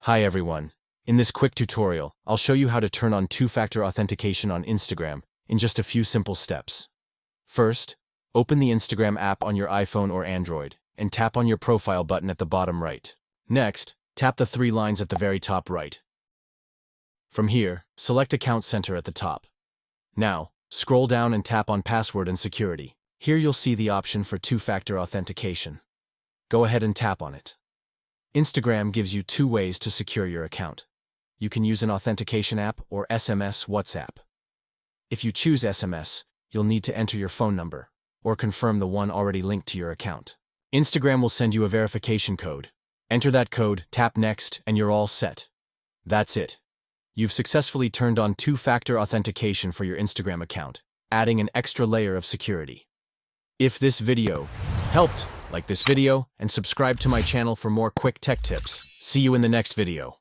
Hi everyone. In this quick tutorial, I'll show you how to turn on two-factor authentication on Instagram in just a few simple steps. First, open the Instagram app on your iPhone or Android and tap on your profile button at the bottom right. Next, tap the three lines at the very top right. From here, select Account Center at the top. Now, scroll down and tap on Password and Security. Here you'll see the option for two-factor authentication. Go ahead and tap on it. Instagram gives you two ways to secure your account. You can use an authentication app or SMS WhatsApp. If you choose SMS, you'll need to enter your phone number or confirm the one already linked to your account. Instagram will send you a verification code. Enter that code, tap Next, and you're all set. That's it. You've successfully turned on two-factor authentication for your Instagram account, adding an extra layer of security. If this video helped, like this video and subscribe to my channel for more quick tech tips. See you in the next video.